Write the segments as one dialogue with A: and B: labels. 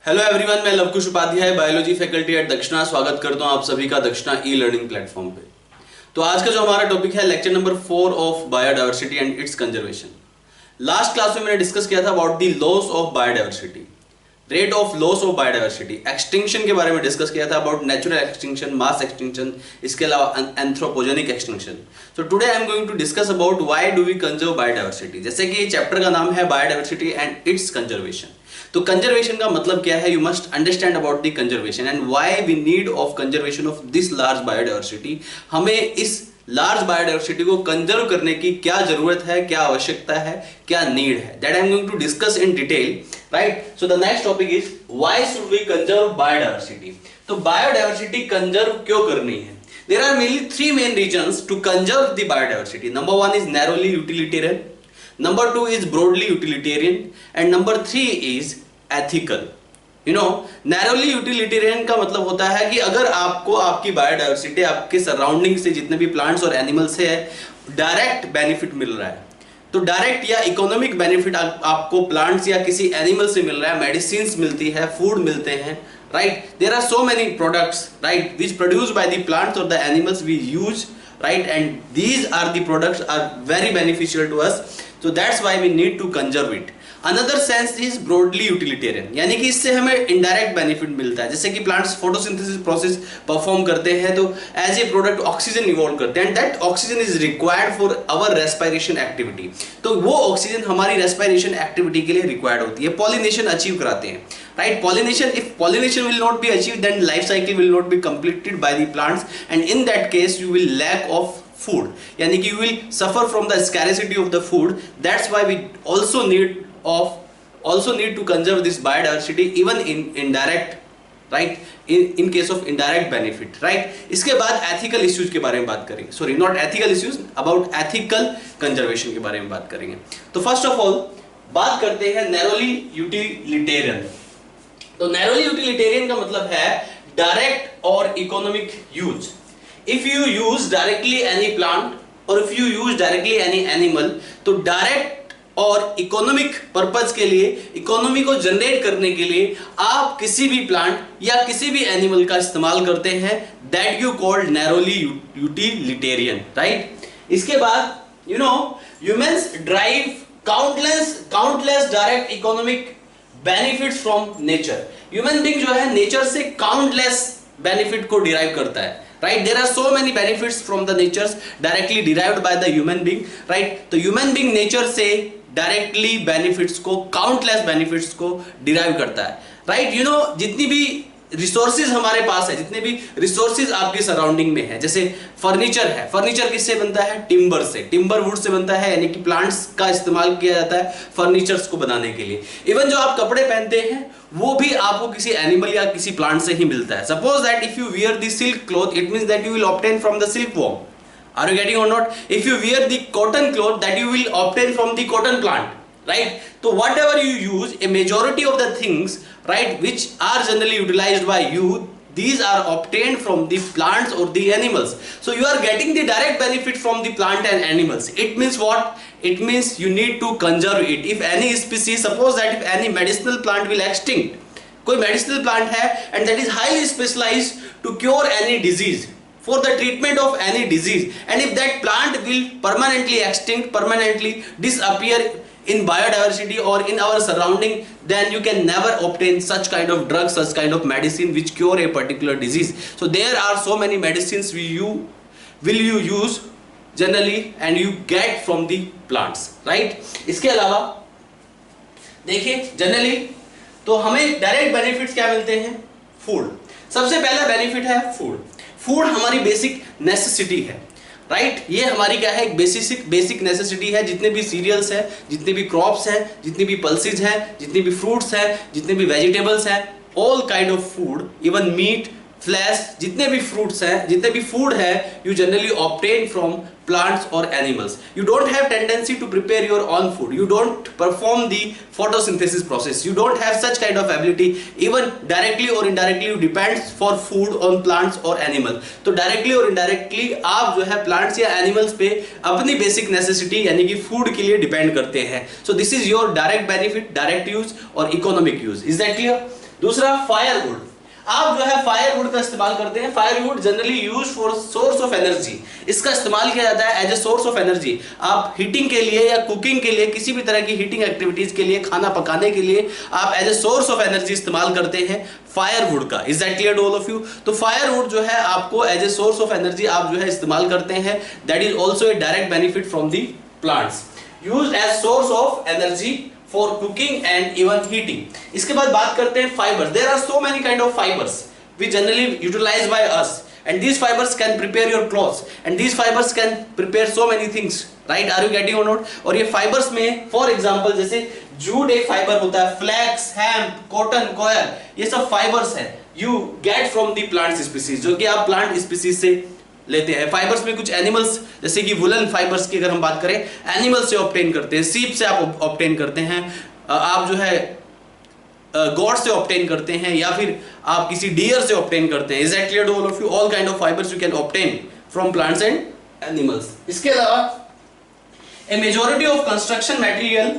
A: Hello everyone, मैं Lavkush Upadhyay biology faculty at Dakshana स्वागत करता हूं आप सभी का दक्षिणा ई लर्निंग प्लेटफॉर्म पे। तो आज का जो हमारा टॉपिक है lecture number 4 of biodiversity and its conservation. Last class में मैंने डिस्कस किया था about the loss of biodiversity, rate of loss of biodiversity, extinction के बारे में डिस्कस किया था about natural extinction, mass extinction, इसके अलावा anthropogenic extinction. So today I am going to discuss about why do we conserve biodiversity. जैसे कि chapter का नाम है बायोडायवर्सिटी एंड इट्स कंजर्वेशन। तो कंजर्वेशन का मतलब क्या है? You must understand about the conservation and why we need of conservation of this large biodiversity. हमें इस लार्ज बायोडायवर्सिटी को कंजर्व करने की क्या जरूरत है, क्या आवश्यकता है, क्या नीड है, that I am going to discuss in detail, right. So the next topic is why should we conserve biodiversity. तो बायोडायवर्सिटी कंजर्व क्यों करनी है? There are mainly three main reasons to conserve the biodiversity. Number one is narrowly utilitarian, number two is broadly utilitarian and number three is ethical. Narrowly utilitarian का मतलब होता है कि अगर आपको आपकी बायोडायवर्सिटी, आपके सराउंडिंग से जितने भी प्लांट्स और एनिमल्स है डायरेक्ट बेनिफिट मिल रहा है, तो डायरेक्ट या इकोनॉमिक बेनिफिट आपको प्लांट्स या किसी एनिमल से मिल रहा है, मेडिसिन मिलती है, फूड मिलते हैं, right. There are so many products, right, which produce by the plants और the animals we use, right, and these are the products are very beneficial to us, so that's why we need to conserve it. Another sense is broadly utilitarian, यानी कि इससे हमें indirect benefit मिलता है। जैसे कि plants photosynthesis process perform करते हैं तो as a product oxygen evolve करते हैं, and that oxygen is required for our respiration activity. तो वो ऑक्सीजन हमारी रेस्पिरेशन एक्टिविटी के लिए रिक्वायर्ड होती है, पॉलिनेशन अचीव कराते हैं, right? Pollination, if pollination will not be achieved, then life cycle will not be completed by the plants, and in that case you will lack of food, yani ki you will suffer from the scarcity of the food. That's why we also need to conserve this biodiversity even in indirect, right, in case of indirect benefit, right? इसके बाद ethical issues के बारे में बात करेंगे, sorry not ethical issues, about ethical conservation के बारे में बात करेंगे। तो first of all बात करते हैं narrowly utilitarian। तो नैरोली यूटिलिटेरियन का मतलब है डायरेक्ट और economic use. If you use directly any plant और if you use directly any animal, तो डायरेक्ट और इकोनॉमिक पर्पज के लिए, इकोनॉमी को जनरेट करने के लिए आप किसी भी प्लांट या किसी भी एनिमल का इस्तेमाल करते हैं, that you called narrowly utilitarian, right. इसके बाद humans drive countless direct economic benefits from nature. Human being जो है नेचर से काउंटलेस बेनिफिट को डिराइव करता है, right. There are so many benefits from the natures directly derived by the human being, right. तो human being nature से directly benefits को, countless benefits को डिराइव करता है, राइट। जितनी भी रिसोर्सेज हमारे पास है, जितने भी रिसोर्सेज आपके सराउंडिंग में है, जैसे फर्नीचर है, फर्नीचर किससे बनता है? टिम्बर से, टिम्बर वुड से बनता है, यानी कि प्लांट्स का इस्तेमाल किया जाता है फर्नीचर्स को बनाने के लिए। इवन जो आप कपड़े पहनते हैं वो भी आपको किसी एनिमल या किसी प्लांट से ही मिलता है। Suppose that if you wear the silk cloth, it means that you will obtain from the silk worm. Are you getting और not? If you wear the cotton cloth, that you will obtain from the cotton plant, right? So whatever you use, a majority of the things, right, which are generally utilized by you, these are obtained from the plants or the animals. So you are getting the direct benefit from the plant and animals. It means what? It means you need to conserve it. If any species, suppose that if any medicinal plant will extinct, कोई medicinal plant है and that is highly specialized to cure any disease, for the treatment of any disease, and if that plant will permanently extinct, permanently disappear in biodiversity or in our surrounding, then you can never obtain such kind of drugs, such kind of medicine which cure a particular disease. So there are so many medicines will you use generally and you get from the plants, right? इसके अलावा देखिए generally तो हमें direct benefits क्या मिलते हैं? Food. सबसे पहला बेनिफिट है फूड। फूड हमारी बेसिक नेसेसिटी है, राइट। ये हमारी क्या है? एक बेसिक नेसेसिटी है। जितने भी सीरियल्स हैं, जितने भी क्रॉप्स हैं, जितनी भी पल्सेज हैं, जितने भी फ्रूट्स हैं, जितने भी वेजिटेबल्स हैं, all kind of food, even meat, flesh, जितने भी फ्रूट्स हैं, जितने भी फूड है, you generally obtain from plants or animals. You don't have tendency to prepare your own food. You don't perform the photosynthesis process. You don't have such kind of ability. Even directly or indirectly you depend for food on plants or animal. तो directly और indirectly आप जो है plants या animals पे अपनी basic necessity यानी कि food के लिए depend करते हैं. So this is your direct benefit, direct use और economic use. Is that clear? दूसरा फायरवुड, आप जो है फायरवुड का इस्तेमाल करते हैं। Firewood generally use for source of energy, इसका इस्तेमाल किया जाता है as a source of energy. आप हीटिंग के लिए या कुकिंग के लिए, किसी भी तरह की हीटिंग एक्टिविटीज के लिए, खाना पकाने के लिए आप as a source of energy इस्तेमाल करते हैं फायरवुड का। Is that clear to all of you? तो फायरवुड जो है आपको as a source of energy आप जो है इस्तेमाल करते हैं। That is also a direct benefit from the plants, used as source of energy for cooking and even heating. इसके बाद बात करते हैं fibres. There are so many kind of fibres which generally utilized by us, and these fibers can prepare your clothes, and these fibers can prepare so many things, right? Are you getting or not? और ये fibers में for example जैसे jute एक fibre होता है, flex, hemp, cotton, coir, ये सब fibres है you get from the plant species, जो कि आप प्लांट स्पीसीज से लेते हैं। फाइबर्स में कुछ एनिमल्स जैसे कि वुलन फाइबर्स की अगर हम बात करें, एनिमल से ऑब्टेन करते हैं, सीप से आप ऑब्टेन करते हैं, आप जो है गॉड से ऑब्टेन करते हैं, या फिर आप किसी डियर से ऑब्टेन करते हैं। Is that clear to all of you? All kind of fibres you can obtain from plants and animals. इसके अलावा a majority of construction material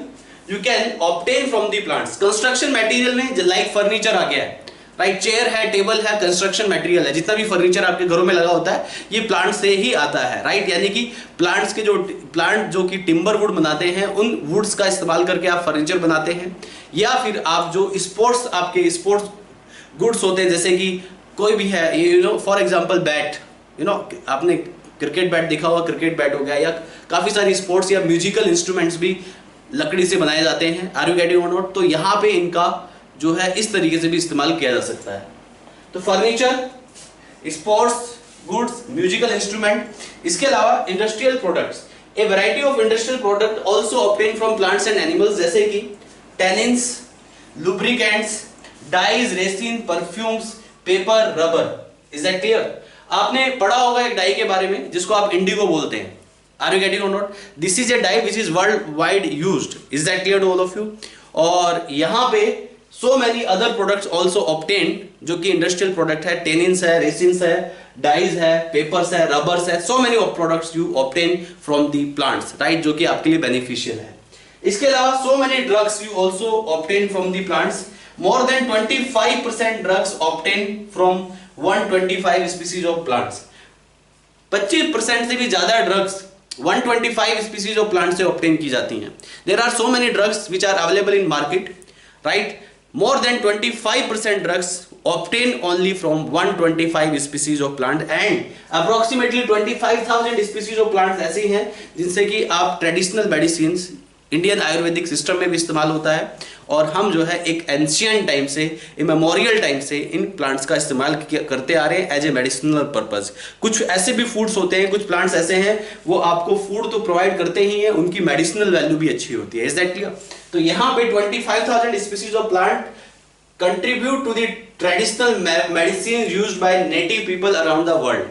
A: you can obtain from the plants. Construction material में like furniture आ गया है, right? Chair है, table है, construction material है। जितना भी फर्नीचर आपके घरों में लगा होता है ये प्लांट से ही आता है, राइट? यानी कि प्लांट्स के प्लांट जो कि टिम्बर वुड बनाते हैं, उन वुड्स का इस्तेमाल करके आप फर्नीचर बनाते हैं, या फिर आप जो आपके स्पोर्ट्स गुड्स होते हैं, जैसे कि कोई भी है, you know for example bat, you know आपने क्रिकेट बैट देखा होगा, क्रिकेट बैट हो गया, या काफ़ी सारी स्पोर्ट्स या म्यूजिकल इंस्ट्रूमेंट्स भी लकड़ी से बनाए जाते हैं। आर यू गेटिंग और नॉट? तो यहाँ पे इनका जो है इस तरीके से भी इस्तेमाल किया जा सकता है। तो furniture, sports goods, musical instrument. इसके अलावा industrial products, a variety of industrial product also obtain from plants and animals, जैसे कि tannins, lubricants, dyes, resin, perfumes, paper, rubber. Is that clear? आपने पढ़ा होगा एक डाई के बारे में जिसको आप इंडिगो बोलते हैं। आर यू गेटिंग और not? This is a dye which is world wide used. Is that clear to all of you? और यहाँ पे so many other products also obtained, जो कि इंडस्ट्रियल प्रोडक्ट है, टेनिन्स है, रेसिन्स है, डाइज है, पेपर्स है, रबर्स है, so many of products you obtain from the plants, right? जो कि आपके लिए बेनिफिशियल है। इसके अलावा so many drugs you also obtain from the plants, more than 25% drugs obtained from 125 species of plants। 25% से भी ज्यादा ड्रग्स 125 species of plants से obtain की जाती हैं। There are so many drugs which are available in market, right? More than 25% drugs obtained only from 125 species of plant, and approximately 25,000 species of plants ऐसे हैं जिनसे कि आप traditional medicine Indian Ayurvedic system में भी इस्तेमाल होता है, और हम जो है एक एंशियंट टाइम से, मेमोरियल टाइम से इन प्लांट्स का इस्तेमाल करते आ रहे हैं एज ए मेडिसिनल पर्पज। कुछ ऐसे भी फूड्स होते हैं, कुछ प्लांट्स ऐसे हैं वो आपको फूड तो प्रोवाइड करते ही हैं, उनकी मेडिसिनल वैल्यू भी अच्छी होती है। Is that clear? तो यहाँ पे 25,000 species of plant contribute to the traditional medicine used by native people around the world,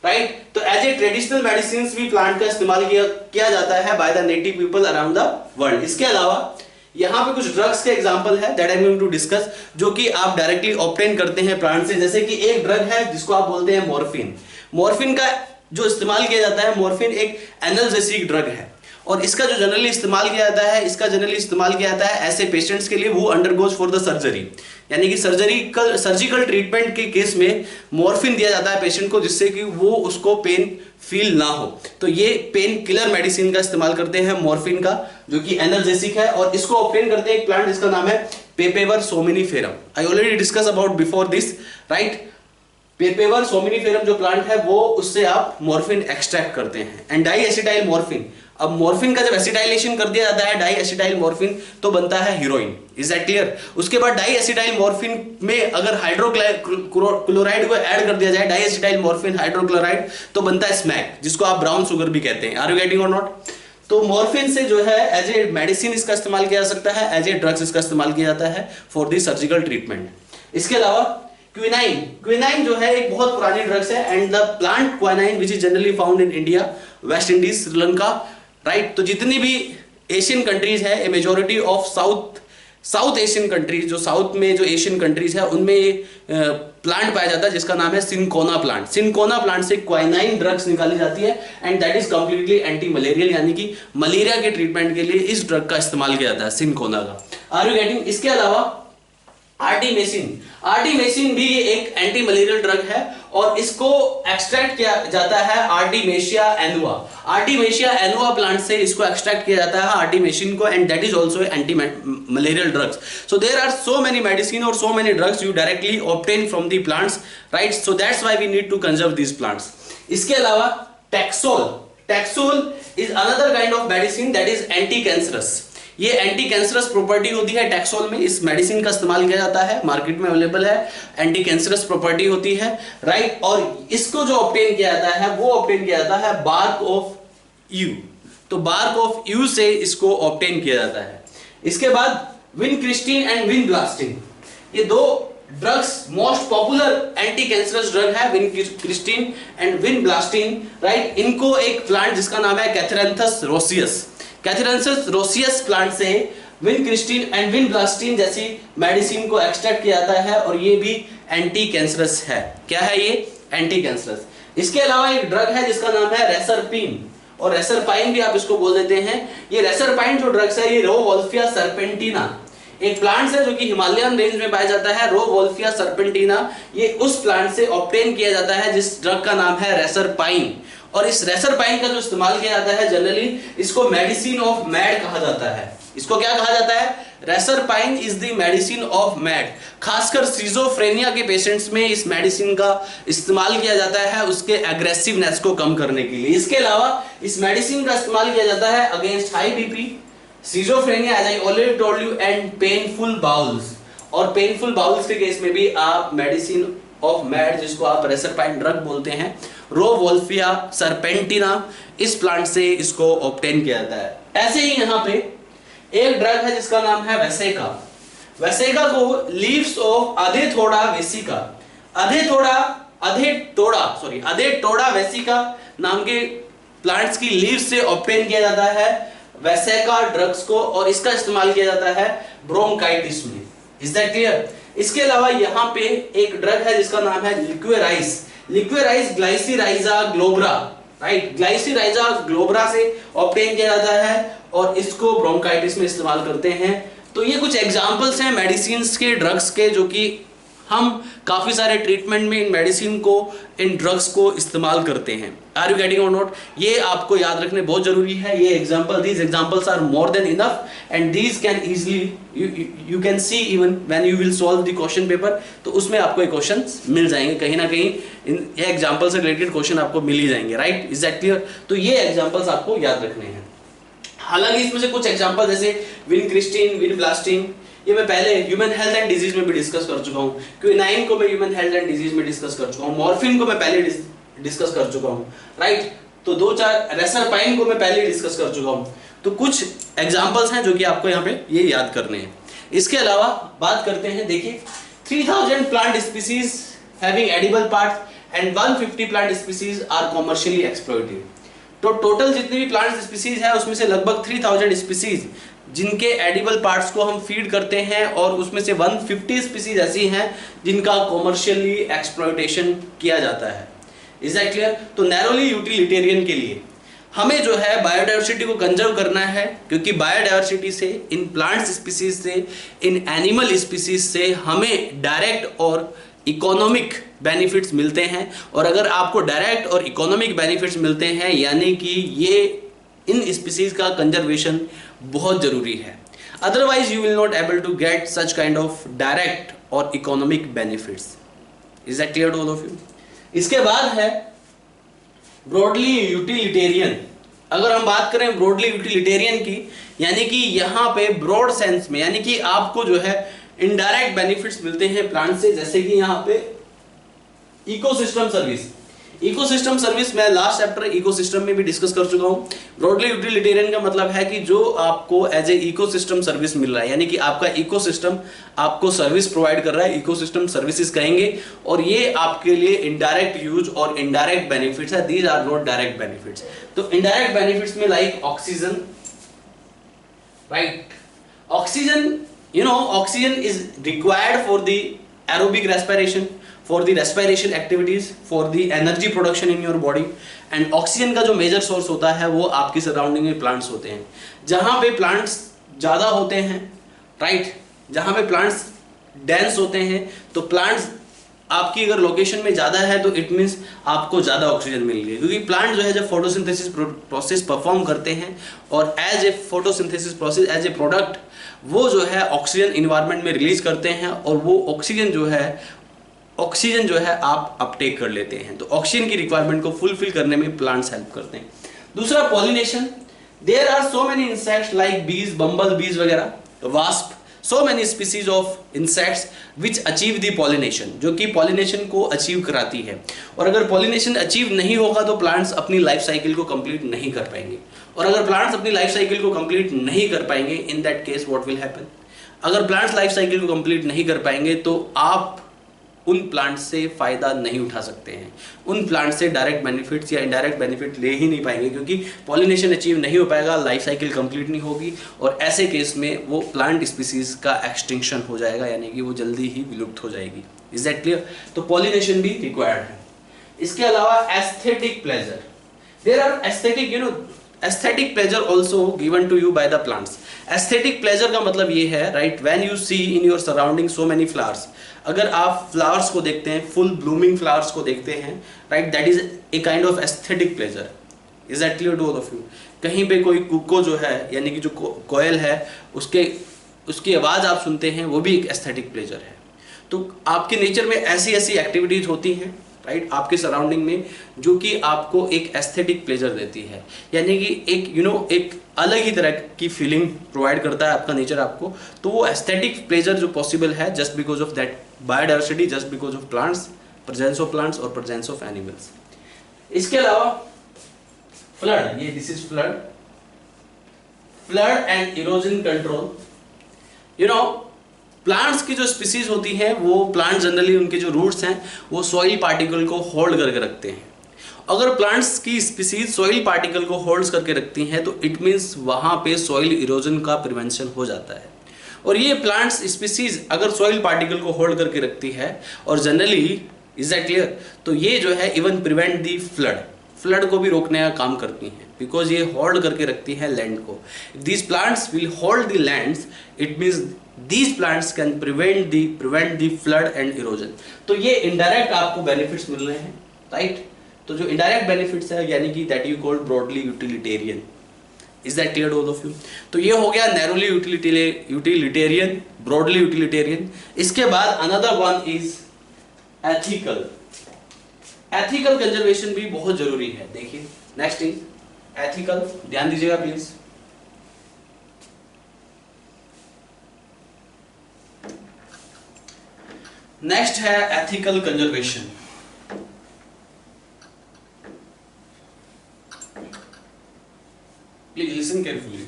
A: right? तो एज ए ट्रेडिशनल मेडिसिन भी प्लांट का इस्तेमाल किया जाता है by the native people around the world. इसके अलावा यहाँ पे कुछ ड्रग्स के एग्जांपल है that I am going to discuss, जो कि आप डायरेक्टली ऑब्टेन करते हैं प्लांट से। जैसे कि एक ड्रग है जिसको आप बोलते हैं मॉर्फिन। मॉर्फिन का जो इस्तेमाल किया जाता है, मॉर्फिन एक एनाल्जेसिक ड्रग है, और इसका जो जनरली इस्तेमाल किया जाता है ऐसे पेशेंट्स के लिए वो अंडरगोज फॉर द सर्जरी, यानी कि सर्जिकल ट्रीटमेंट के केस में मॉर्फिन दिया जाता है पेशेंट को, जिससे कि वो उसको पेन फील ना हो। तो ये पेन किलर मेडिसिन का इस्तेमाल करते हैं मॉर्फिन का, जो कि एनाल्जेसिक है, और इसको ऑब्टेन करते हैं एक प्लांट जिसका नाम है पेपेवर सोमिनिफेरम। I already discuss about before this, right? पेपेवर सोमिनिफेरम जो प्लांट है वो, उससे आप मॉर्फिन एक्सट्रैक्ट करते हैं। एंड डाई एसिटाइल मॉर्फिन, अब मॉर्फिन का जब एसिटाइलेशन कर दिया जाता है डाई एसिटाइल मॉर्फिन, तो बनता है हीरोइन। Is that clear? उसके बाद डाई एसिटाइल मॉर्फिन में अगर हाइड्रोक्लोराइड को ऐड कर दिया जाए, डाई एसिटाइल मॉर्फिन हाइड्रोक्लोराइड, तो बनता है स्मैक, जिसको आप ब्राउन शुगर भी कहते हैं। आर यू गेटिंग और नॉट? तो मॉर्फिन से जो है एज ए मेडिसिन इसका इस्तेमाल किया जा सकता है, एज ए ड्रग्स इसका इस्तेमाल किया जाता है फॉर दी सर्जिकल ट्रीटमेंट। इसके अलावा क्विनाइन जो है एक बहुत पुरानी ड्रग्स है, and the plant quinine which is generally found in India, West Indies, Sri Lanka, right? तो जितनी भी एशियन कंट्रीज है, ए majority of south Asian countries, जो साउथ में जो एशियन कंट्रीज है उनमें प्लांट पाया जाता है जिसका नाम है सिनकोना प्लांट। सिनकोना प्लांट से क्वाइनाइन ड्रग्स निकाली जाती है, and that is completely anti malarial, यानी कि मलेरिया के ट्रीटमेंट के लिए इस ड्रग का इस्तेमाल किया जाता है, सिनकोना का। Are you getting? इसके अलावा आर्टिमेसिन भी एक एंटी मलेरियल ड्रग है और इसको एक्सट्रैक्ट किया जाता है आर्टिमेशिया एनुआ प्लांट से इसको एक्सट्रैक्ट किया जाता है आर्टिमेसिन को, and that is also anti malarial drugs. So there are so many medicine और so many drugs you directly obtain from the plants, right. So that's why we need to conserve these plants. इसके अलावा taxol is another kind of medicine that is anti cancerous. ये anti cancerous property होती है taxol में, इस medicine का इस्तेमाल किया जाता है, मार्केट में अवेलेबल है, एंटी कैंसरस प्रॉपर्टी होती है, राइट. और इसको जो ऑब्टेन किया जाता है वो ऑब्टेन किया जाता है बार्क ऑफ यू. तो बार्क ऑफ यू से इसको ऑब्टेन किया जाता है. इसके बाद विनक्रिस्टिन एंड विनब्लास्टिन, ये दो drugs most popular anti cancerous drug है, विनक्रिस्टिन एंड विनब्लास्टिन, राइट. इनको एक प्लांट जिसका नाम है कैथेरेंथस रोसियस प्लांट से विनक्रिस्टिन एंड विनब्लास्टिन जैसी मेडिसिन को एक्सट्रैक्ट किया जाता है और ये भी एंटी कैंसरस है. क्या है ये? Anti cancerous. इसके अलावा एक ड्रग है जिसका नाम है रेसरपिन, और रेसरपाइन भी आप इसको बोल देते हैं. ये रेसरपाइन जो ड्रग्स है ये रोवोल्फिया सर्पेंटिना एक प्लांट है जो कि हिमालयन रेंज में पाया जाता है. रोवोल्फिया सर्पेंटिना ये उस प्लांट से ऑब्टेन किया जाता है जिस ड्रग का नाम है रेसरपाइन. और इस रेसरपाइन का जो इस्तेमाल किया जाता है जनरली इसको मेडिसिन ऑफ मैड कहा जाता है. इसको क्या कहा जाता है? Reserpine is the medicine of mad. खासकर सिजोफ्रेनिया के पेशेंट्स में इस मेडिसिन का इस्तेमाल किया जाता है उसके एग्रेसिवनेस को कम करने के लिए. इसके अलावा इस मेडिसिन का इस्तेमाल किया जाता है against high BP, schizophrenia as I already told you, and painful bowels. और पेनफुल बाउल्स के केस में भी आप मेडिसिन ऑफ मैड जिसको आप रेसरपाइन ड्रग बोलते हैं, रोवोल्फिया सर्पेंटिना, इस प्लांट से इसको ऑब्टेन किया जाता है. ऐसे ही यहाँ पे एक ड्रग है जिसका नाम है वेसेका को लीव्स ऑफ अधेटोड़ा वेसिका नाम के प्लांट्स की लीव्स से ऑब्टेन किया जाता है वेसेका ड्रग्स को, और इसका इस्तेमाल किया जाता है ब्रोंकाइटिस में. Is that clear? इसके अलावा यहाँ पे एक ड्रग है जिसका नाम है लिक्वेराइज ग्लाइसिराइजा ग्लोबरा, राइट. ग्लाइसिराइजा ग्लोबरा से ऑब्टेन किया जाता है और इसको ब्रोंकाइटिस में इस्तेमाल करते हैं. तो ये कुछ एग्जांपल्स हैं मेडिसिन के, ड्रग्स के, जो कि हम काफी सारे ट्रीटमेंट में इन मेडिसिन को, इन ड्रग्स को इस्तेमाल करते हैं. आर यू गेटिंग और नॉट? ये आपको याद रखने बहुत जरूरी है. ये example, these examples are more than enough and these can easily you can see even when you will solve the question paper. तो उसमें आपको ये क्वेश्चंस मिल जाएंगे कहीं ना कहीं, ये एग्जांपल से रिलेटेड क्वेश्चन आपको मिल ही जाएंगे, राइट. Is that clear? तो ये एग्जांपल्स आपको याद रखने हैं. हालांकि इसमें से कुछ एग्जांपल जैसे विनक्रिस्टिन, विनब्लास्टिन, ये मैं पहले ह्यूमन हेल्थ एंड डिजीज में भी डिस्कस कर चुका हूँ. क्विनाइन को मैं ह्यूमन हेल्थ एंड डिजीज में डिस्कस कर चुका हूँ. मॉर्फिन को मैं पहले डिस्कस कर चुका हूँ, राइट. तो दो चार, रेसरपाइन को मैं पहले डिस्कस कर चुका हूँ. तो कुछ एग्जांपल्स हैं जो कि आपको यहाँ पे ये याद करने हैं. इसके अलावा बात करते हैं, देखिए 3000 plant species having edible parts and 150 plant species are commercially exploited. तो टोटल जितनी भी प्लांट स्पीसीज है उसमें से लगभग 3000 स्पीसीज जिनके एडिबल पार्ट्स को हम फीड करते हैं, और उसमें से 150 स्पीसीज ऐसी हैं जिनका कॉमर्शियली एक्सप्लॉइटेशन किया जाता है. Is that clear? तो नैरोली यूटिलिटेरियन के लिए हमें जो है बायोडाइवर्सिटी को कंजर्व करना है, क्योंकि बायोडाइवर्सिटी से, इन प्लांट स्पीसीज से, इन एनिमल स्पीसीज से हमें डायरेक्ट और इकोनॉमिक बेनिफिट्स मिलते हैं. और अगर आपको डायरेक्ट और इकोनॉमिक बेनिफिट्स मिलते हैं यानी कि ये इन स्पीसीज का कंजर्वेशन बहुत जरूरी है. Otherwise you will not able to get such kind of direct और economic benefits. Is that clear to all of you? इसके बाद है ब्रॉडली यूटिलिटेरियन. अगर हम बात करें ब्रॉडली यूटिलिटेरियन की, यानी कि यहाँ पे ब्रॉड सेंस में, यानी कि आपको जो है इनडायरेक्ट बेनिफिट्स मिलते हैं प्लांट से, जैसे कि यहाँ पे इकोसिस्टम सर्विस मैं लास्ट चैप्टर इकोसिस्टम में भी डिस्कस कर चुका हूँ. ब्रॉडली यूटिलिटेरियन का मतलब है कि जो आपको एज ए इकोसिस्टम सर्विस मिल रहा है, यानी कि आपका इकोसिस्टम आपको सर्विस प्रोवाइड कर रहा है, इकोसिस्टम सर्विसेज कहेंगे. और ये आपके लिए इनडायरेक्ट यूज और इनडायरेक्ट बेनिफिट्स है, these are not direct benefits. तो इनडायरेक्ट बेनिफिट्स में like oxygen, right. Oxygen, you know, oxygen is required for the aerobic respiration, for the respiration activities, for the energy production in your body. and oxygen का जो major source होता है वो आपकी surrounding में plants होते हैं. जहाँ पे प्लांट्स ज़्यादा होते हैं, राइट, जहाँ पे प्लांट्स डेंस होते हैं, तो प्लांट्स आपकी अगर लोकेशन में ज़्यादा है तो इट मीन्स आपको ज़्यादा ऑक्सीजन मिल रही है, क्योंकि प्लांट जो है जब फोटोसिंथेसिस प्रोसेस परफॉर्म करते हैं और as a photosynthesis process as a product वो जो है ऑक्सीजन इन्वायरमेंट में रिलीज करते हैं और वो ऑक्सीजन जो है आप अपटेक कर लेते हैं। तो ऑक्सीजन की रिक्वायरमेंट को फुलफिल करने में प्लांट्स हेल्प करते हैं। दूसरा pollination, there are so many insects like bees, bumble bees वगैरह, wasp, so many species of insects which achieve the pollination, जो कि पॉलिनेशन को अचीव कराती है। और अगर पॉलिनेशन अचीव नहीं होगा तो प्लांट्स अपनी लाइफ साइकिल को कंप्लीट नहीं कर पाएंगे। और अगर प्लांट्स अपनी लाइफ साइकिल को कंप्लीट नहीं कर पाएंगे, in that case what will happen, अगर प्लांट्स लाइफ साइकिल को कंप्लीट नहीं कर पाएंगे तो आप उन प्लांट से फायदा नहीं उठा सकते हैं, उन प्लांट से डायरेक्ट बेनिफिट्स या इनडायरेक्ट बेनिफिट ले ही नहीं पाएंगे, क्योंकि पॉलिनेशन अचीव नहीं हो पाएगा, लाइफ साइकिल कंप्लीट नहीं होगी और ऐसे केस में वो प्लांट स्पीसीज का एक्सटिंक्शन हो जाएगा, यानी कि वो जल्दी ही विलुप्त हो जाएगी। Is that clear? तो पॉलिनेशन भी रिक्वायर्ड है। इसके अलावा aesthetic pleasure, there are aesthetic aesthetic pleasure also given to you by the plants. Aesthetic pleasure का मतलब ये है, right, when you see in your surrounding so many flowers, अगर आप फ्लावर्स को देखते हैं, फुल ब्लूमिंग फ्लावर्स को देखते हैं, right, that is a kind of aesthetic pleasure. Is that clear to all of you? कहीं पे कोई कुको जो है, यानी कि जो कोयल है, उसकी आवाज़ आप सुनते हैं, वो भी एक एस्थेटिक प्लेजर है। तो आपके नेचर में ऐसी ऐसी एक्टिविटीज होती हैं, राइट, आपके सराउंडिंग में, जो कि आपको एक एस्थेटिक प्लेजर देती है, यानी कि एक एक अलग ही तरह की फीलिंग प्रोवाइड करता है आपका नेचर आपको। तो वो एस्थेटिक प्लेजर जो पॉसिबल है just because of that biodiversity, just because of plants, presence of plants और प्रेजेंस ऑफ एनिमल्स। इसके अलावा फ्लड, ये this is flood and erosion control. Plants की जो स्पीसीज होती हैं, वो प्लांट जनरली उनके जो रूट्स हैं वो सॉइल पार्टिकल को होल्ड करके रखते हैं। अगर प्लांट्स की स्पीसीज सॉइल पार्टिकल को होल्ड करके रखती हैं तो इट मीन्स वहाँ पे सॉइल इरोजन का प्रिवेंशन हो जाता है। और ये प्लांट्स स्पीसीज अगर सॉइल पार्टिकल को होल्ड करके रखती है और जनरली, इज दैट क्लियर, तो ये जो है इवन प्रिवेंट दी फ्लड को भी रोकने का काम करती हैं, बिकॉज ये होल्ड करके रखती है लैंड को। These plants will hold the lands, it means these plants can prevent the flood and erosion। तो ये indirect आपको benefits मिल रहे हैं, right? तो जो indirect benefits है, यानी कि that you call broadly utilitarian। Is that clear to all of you? तो ये हो गया narrowly utilitarian, broadly utilitarian। इसके बाद another one is ethical। ethical conservation भी बहुत जरूरी है। देखिए next is ethical, ध्यान दीजिएगा प्लीज। नेक्स्ट है ethical conservation. Please listen carefully.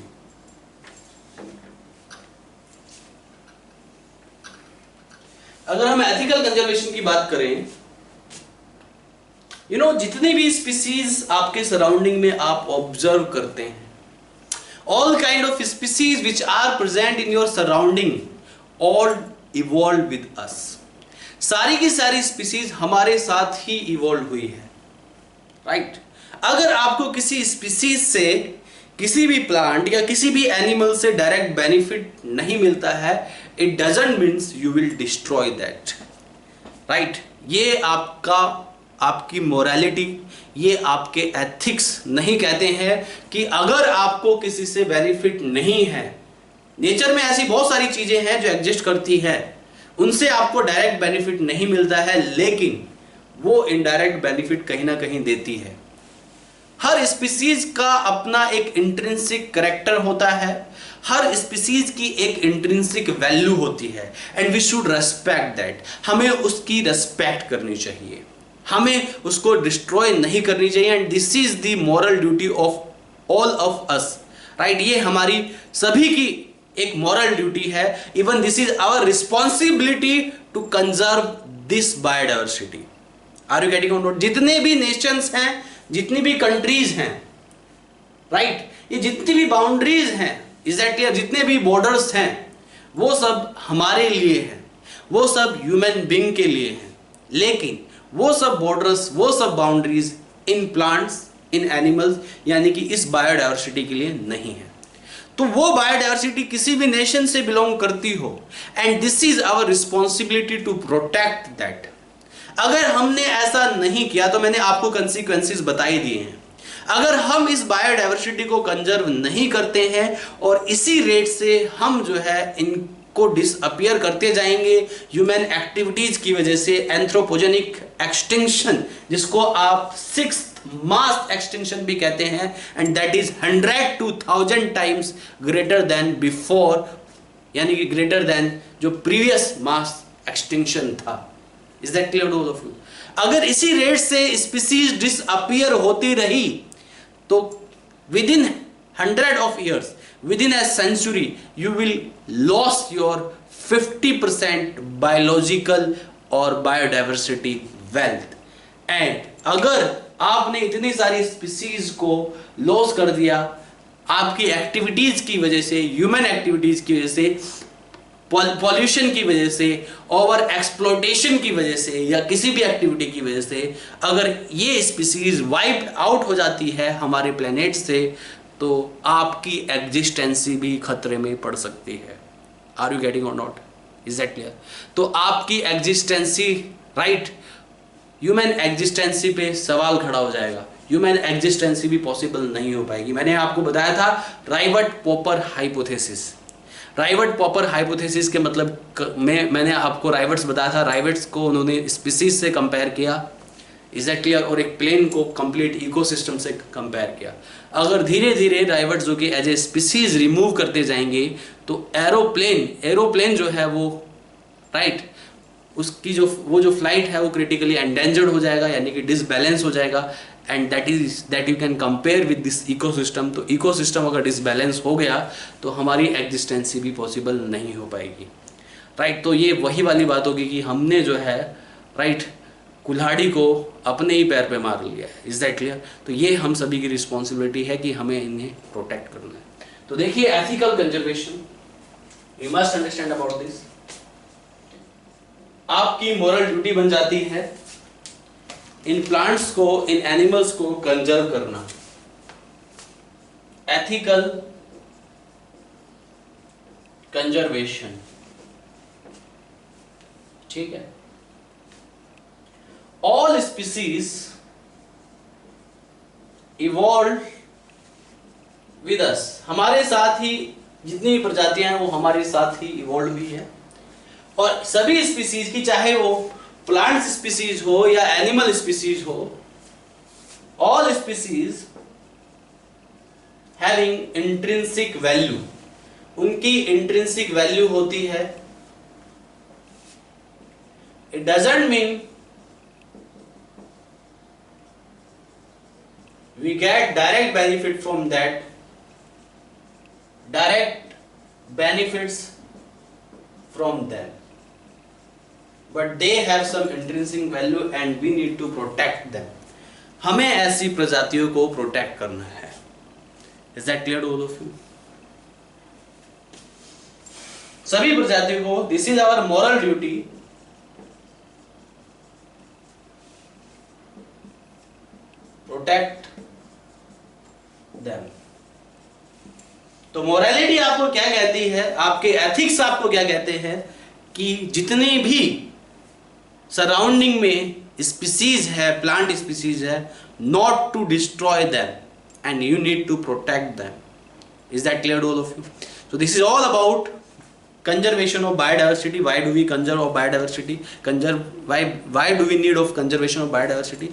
A: अगर हम एथिकल कंजर्वेशन की बात करें, जितनी भी स्पीसीज आपके सराउंडिंग में आप ऑब्जर्व करते हैं, all kind of species which are present in your surrounding all evolve with us. सारी की सारी स्पीसीज हमारे साथ ही इवॉल्व हुई है, राइट। अगर आपको किसी स्पीसीज से, किसी भी प्लांट या किसी भी एनिमल से डायरेक्ट बेनिफिट नहीं मिलता है, it doesn't means you will destroy that, right. ये आपकी मोरालिटी, ये आपके एथिक्स नहीं कहते हैं कि अगर आपको किसी से बेनिफिट नहीं है, नेचर में ऐसी बहुत सारी चीजें हैं जो एग्जिस्ट करती है, उनसे आपको डायरेक्ट बेनिफिट नहीं मिलता है, लेकिन वो इनडायरेक्ट बेनिफिट कहीं ना कहीं देती है। हर स्पीसीज का अपना एक इंट्रिंसिक कैरेक्टर होता है, हर स्पीसीज की एक इंट्रिंसिक वैल्यू होती है, and we should respect that. हमें उसकी रेस्पेक्ट करनी चाहिए, हमें उसको डिस्ट्रॉय नहीं करनी चाहिए, and this is the moral duty of all of us, right. ये हमारी सभी की एक मॉरल ड्यूटी है। Even this is our responsibility to conserve this biodiversity. Are you getting on board? जितने भी नेशंस हैं, जितनी भी कंट्रीज हैं, राइट, ये जितनी भी बाउंड्रीज हैं, इज दैट क्लियर, जितने भी बॉर्डर्स हैं, वो सब हमारे लिए हैं, वो सब ह्यूमन बीइंग के लिए हैं, लेकिन वो सब बॉर्डर्स, वो सब boundaries in plants, in animals, यानी कि इस बायोडाइवर्सिटी के लिए नहीं है। तो वो बायोडाइवर्सिटी किसी भी नेशन से बिलोंग करती हो, and this is our responsibility to protect that. अगर हमने ऐसा नहीं किया तो मैंने आपको कंसिक्वेंसेस बता ही दिए हैं। अगर हम इस बायोडाइवर्सिटी को कंजर्व नहीं करते हैं और इसी रेट से हम जो है इनको डिसअपियर करते जाएंगे ह्यूमन एक्टिविटीज की वजह से, एंथ्रोपोजेनिक एक्सटिंक्शन जिसको आप 6th मास एक्सटिंक्शन भी कहते हैं, and that is 100 to 1000 times greater than before, यानी कि ग्रेटर देन जो प्रीवियस मास एक्सटिंक्शन था। Is that clear to all of you? अगर इसी रेट से स्पीसीज डिसअपियर होती रही तो within 100 of years, within a century, you will lose your 50% biological और biodiversity wealth। and अगर आपने इतनी सारी स्पीसीज को लॉस कर दिया आपकी एक्टिविटीज की वजह से, ह्यूमन एक्टिविटीज की वजह से, पॉल्यूशन की वजह से, ओवर एक्सप्लोटेशन की वजह से, या किसी भी एक्टिविटी की वजह से अगर ये स्पीसीज वाइप्ड आउट हो जाती है हमारे प्लेनेट से, तो आपकी एग्जिस्टेंसी भी खतरे में पड़ सकती है। आर यू गेटिंग और नॉट? Is that clear? तो आपकी एग्जिस्टेंसी, राइट, ह्यूमन एग्जिस्टेंसी पे सवाल खड़ा हो जाएगा। ह्यूमन एग्जिस्टेंसी भी पॉसिबल नहीं हो पाएगी। मैंने आपको बताया था राइवर्ट-पॉपर हाइपोथेसिस। राइवर्ट-पॉपर हाइपोथेसिस के मतलब मैंने आपको राइवर्ट्स बताया था। राइवर्ट्स को उन्होंने स्पीसीज से कंपेयर किया, इज दैट क्लियर, और एक प्लेन को कंप्लीट इकोसिस्टम से कंपेयर किया। अगर धीरे धीरे राइवर्ट्स जो कि एज ए स्पीसीज रिमूव करते जाएंगे तो एरोप्लेन जो है वो, राइट, उसकी जो फ्लाइट है वो क्रिटिकली एंडेंजर्ड हो जाएगा, यानी कि डिसबैलेंस हो जाएगा, and that you can compare with this ecosystem. तो इकोसिस्टम अगर डिसबैलेंस हो गया तो हमारी एग्जिस्टेंसी भी पॉसिबल नहीं हो पाएगी, राइट। तो ये वही वाली बात होगी कि हमने जो है, राइट, कुल्हाड़ी को अपने ही पैर पे मार लिया है। Is that clear? तो ये हम सभी की रिस्पॉन्सिबिलिटी है कि हमें इन्हें प्रोटेक्ट करना है। तो देखिए, ethical conservation, you must understand about this. आपकी मोरल ड्यूटी बन जाती है इन प्लांट्स को, इन एनिमल्स को कंजर्व करना। एथिकल कंजर्वेशन, ठीक है। ऑल स्पीसीज इवॉल्व विद अस, हमारे साथ ही जितनी भी प्रजातियां हैं वो हमारे साथ ही इवॉल्व हुई है। और सभी स्पीसीज की, चाहे वो प्लांट स्पीसीज हो या एनिमल स्पीसीज हो, all species having intrinsic value, उनकी इंट्रिंसिक वैल्यू होती है। It doesn't mean we get direct benefit from that, direct benefits from them, but they have some intrinsic value and we need to protect them। हमें ऐसी प्रजातियों को protect करना है। Is that clear to all of you? सभी प्रजातियों को, this is our moral duty, protect them। तो मोरालिटी आपको क्या कहती है, आपके एथिक्स आपको क्या कहते हैं कि जितनी भी सराउंडिंग में स्पीसीज है, प्लांट स्पीसीज है, not to destroy them and you need to protect them. Is that clear to all of you? So this is all about conservation of biodiversity. Why do we conserve of biodiversity? Why do we need of conservation of biodiversity?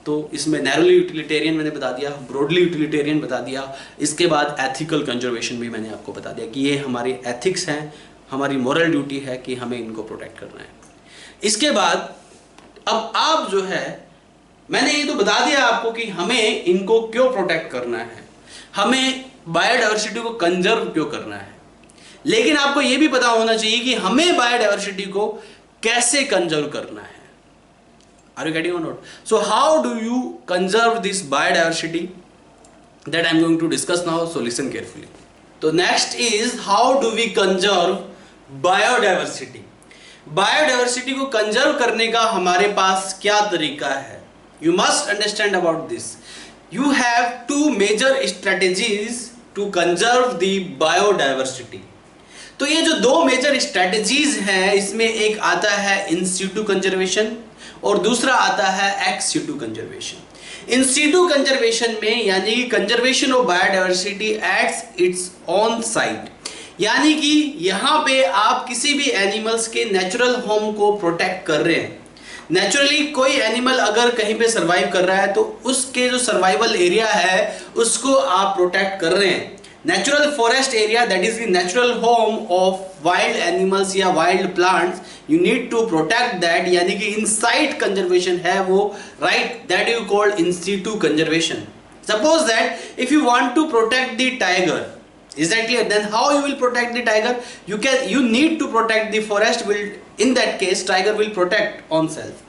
A: तो इसमें narrowly utilitarian मैंने बता दिया, broadly utilitarian बता दिया, इसके बाद ethical conservation भी मैंने आपको बता दिया कि ये हमारे एथिक्स हैं, हमारी मॉरल ड्यूटी है कि हमें इनको प्रोटेक्ट करना है। इसके बाद अब आप जो है, मैंने ये तो बता दिया आपको कि हमें इनको क्यों प्रोटेक्ट करना है, हमें बायोडाइवर्सिटी को कंजर्व क्यों करना है, लेकिन आपको ये भी पता होना चाहिए कि हमें बायोडाइवर्सिटी को कैसे कंजर्व करना है। Are you getting or not? So how do you conserve this biodiversity? That I am going to discuss now. So listen carefully. So next is how do we conserve biodiversity? Biodiversity को conserve करने का हमारे पास क्या तरीका है? You must understand about this. You have two major strategies to conserve the biodiversity. तो ये जो दो मेजर स्ट्रेटजीज हैं, इसमें एक आता है इन सीटू कंजर्वेशन और दूसरा आता है ex situ conservation. In situ conservation में यानी कि conservation of biodiversity at its own site, यानी कि यहाँ पे आप किसी भी एनिमल्स के नेचुरल होम को प्रोटेक्ट कर रहे हैं। नेचुरली कोई एनिमल अगर कहीं पे सरवाइव कर रहा है तो उसके जो सर्वाइवल एरिया है उसको आप प्रोटेक्ट कर रहे हैं। Natural forest area that is the natural home of wild animals या wild plants, you need to protect that, यानी कि इन साइट कंजर्वेशन है वो, right, that you called in situ conservation. Suppose that if you want to protect the tiger, is that clear? Then how you will protect the tiger? You need to protect the forest. Will in that case tiger will protect on self.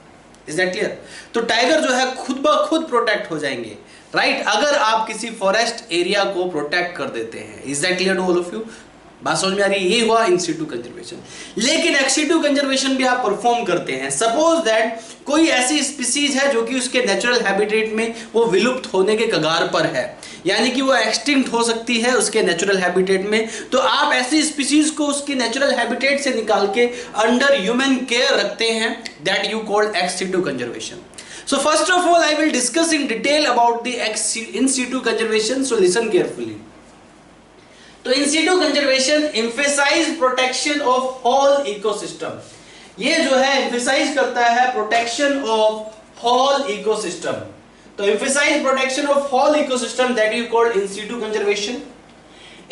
A: Is that clear? तो tiger जो है खुद ब खुद protect हो जाएंगे, right, अगर आप किसी फॉरेस्ट एरिया को प्रोटेक्ट कर देते हैं। Is that clear to all of you? बात समझ में आ रही है? ये हुआ इन सीटू कंजर्वेशन। लेकिन एक्स सीटू कंजर्वेशन भी आप परफॉर्म करते हैं। सपोज दैट कोई ऐसी स्पीसीज है जो कि उसके नेचुरल हैबिटेट में वो विलुप्त होने के कगार पर है, यानी कि वो एक्सटिंक्ट हो सकती है उसके नेचुरल हैबिटेट में, तो आप ऐसी स्पीसीज को उसके नेचुरल हैबिटेट से निकाल के अंडर ह्यूमन केयर रखते हैं, that you called ex situ conservation. So first of all, I will discuss in detail about the in situ conservation. So listen carefully. तो in situ conservation emphasize protection of whole ecosystem. ये जो है emphasize करता है protection of whole ecosystem. तो emphasize protection of whole ecosystem that you call in situ conservation.